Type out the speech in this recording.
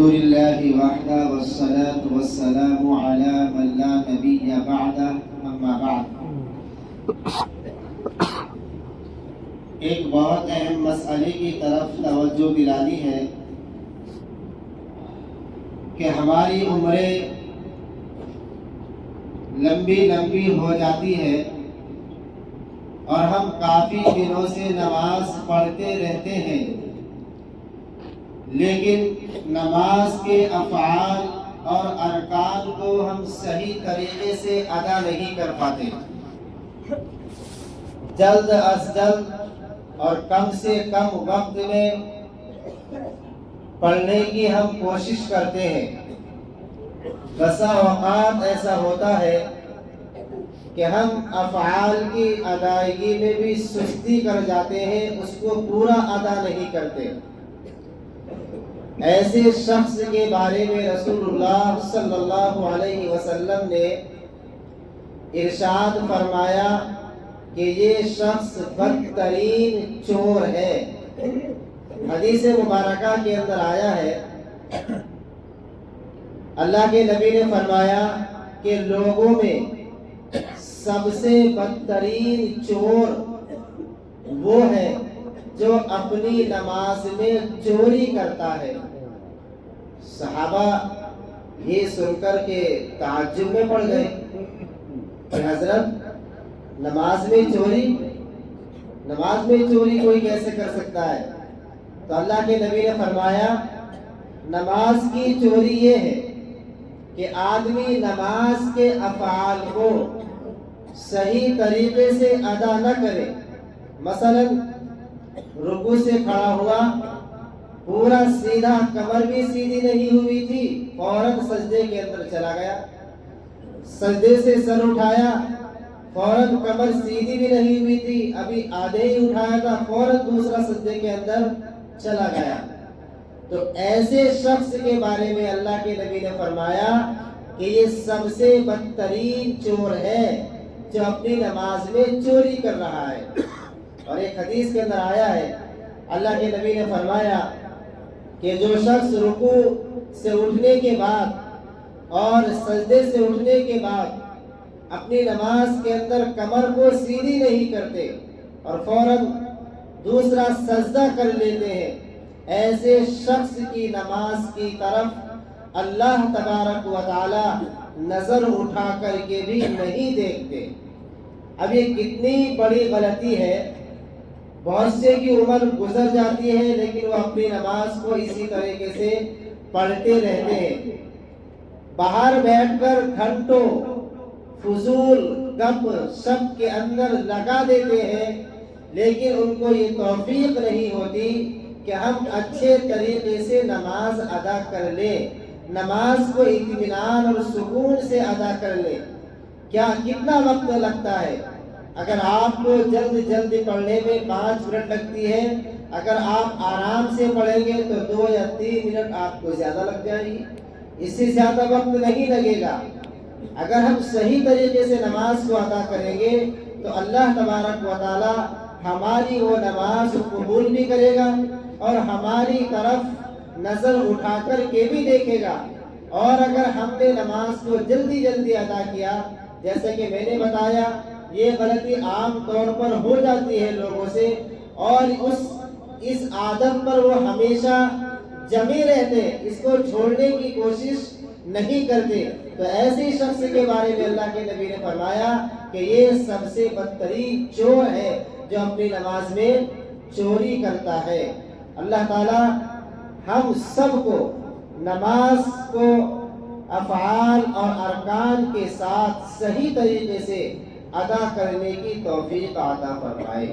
لله وحده والصلاة والسلام على من لا نبي بعده اما بعد۔ ایک بہت اہم مسئلے کی طرف توجہ دلانی ہے کہ ہماری عمریں لمبی ہو جاتی ہے اور ہم کافی دنوں سے نماز پڑھتے رہتے ہیں، لیکن نماز کے افعال اور ارکان کو ہم صحیح طریقے سے ادا نہیں کر پاتے۔ جلد از جلد اور کم سے کم وقت میں پڑھنے کی ہم کوشش کرتے ہیں۔ بسا اوقات ایسا ہوتا ہے کہ ہم افعال کی ادائیگی میں بھی سستی کر جاتے ہیں، اس کو پورا ادا نہیں کرتے۔ ایسے شخص کے بارے میں رسول اللہ صلی اللہ علیہ وسلم نے ارشاد فرمایا کہ یہ شخص بدترین چور ہے۔ حدیث مبارکہ کے اندر آیا ہے، اللہ کے نبی نے فرمایا کہ لوگوں میں سب سے بدترین چور وہ ہے جو اپنی نماز میں چوری کرتا ہے۔ صحابہ یہ سن کر کے تعجب میں پڑ گئے کہ حضرت نماز میں چوری کوئی کیسے کر سکتا ہے؟ تو اللہ کے نبی نے فرمایا نماز کی چوری یہ ہے کہ آدمی نماز کے افعال کو صحیح طریقے سے ادا نہ کرے۔ مثلا رکوع سے کھڑا ہوا، پورا سیدھا، کمر بھی سیدھی نہیں ہوئی تھی، فوراً سجدے کے اندر چلا گیا۔ سجدے سے سر اٹھایا، فوراً کمر سیدھی بھی نہیں ہوئی تھی، ابھی آدھے ہی اٹھایا تھا، فوراً دوسرا سجدے کے اندر چلا گیا۔ تو ایسے شخص کے بارے میں اللہ کے نبی نے فرمایا کہ یہ سب سے بدترین چور ہے جو اپنی نماز میں چوری کر رہا ہے۔ اور ایک حدیث کے اندر آیا ہے، اللہ کے نبی نے فرمایا کہ جو شخص رکوع سے اٹھنے کے بعد اور سجدے سے اٹھنے کے بعد اپنی نماز کے اندر کمر کو سیدھی نہیں کرتے اور فوراً دوسرا سجدہ کر لیتے ہیں، ایسے شخص کی نماز کی طرف اللہ تبارک و تعالی نظر اٹھا کر کے بھی نہیں دیکھتے۔ اب یہ کتنی بڑی غلطی ہے۔ بہت سے کی عمر گزر جاتی ہے لیکن وہ اپنی نماز کو اسی طریقے سے پڑھتے رہتے ہیں۔ باہر بیٹھ کر گھنٹوں فضول گپ شپ کے اندر لگا دیتے ہیں، لیکن ان کو یہ توفیق نہیں ہوتی کہ ہم اچھے طریقے سے نماز ادا کر لیں، نماز کو اطمینان اور سکون سے ادا کر لیں۔ کتنا وقت لگتا ہے؟ اگر آپ کو جلد پڑھنے میں 5 منٹ لگتی ہے، اگر آپ آرام سے پڑھیں گے تو 2 یا 3 منٹ آپ کو زیادہ لگ جائے گی، اس سے زیادہ وقت نہیں لگے گا۔ اگر ہم صحیح طریقے سے نماز کو ادا کریں گے تو اللہ تبارک و تعالی ہماری وہ نماز قبول بھی کرے گا اور ہماری طرف نظر اٹھا کر کے بھی دیکھے گا۔ اور اگر ہم نے نماز کو جلدی ادا کیا، جیسے کہ میں نے بتایا، یہ غلطی عام طور پر ہو جاتی ہے لوگوں سے، اور اس عادت پر وہ ہمیشہ جمے رہتے ہیں، اس کو چھوڑنے کی کوشش نہیں کرتے۔ تو ایسے شخص کے بارے میں اللہ کے نبی نے فرمایا کہ یہ سب سے بدترین چور ہے جو اپنی نماز میں چوری کرتا ہے۔ اللہ تعالی ہم سب کو نماز کو افعال اور ارکان کے ساتھ صحیح طریقے سے ادا کرنے کی توفیق عطا فرمائے۔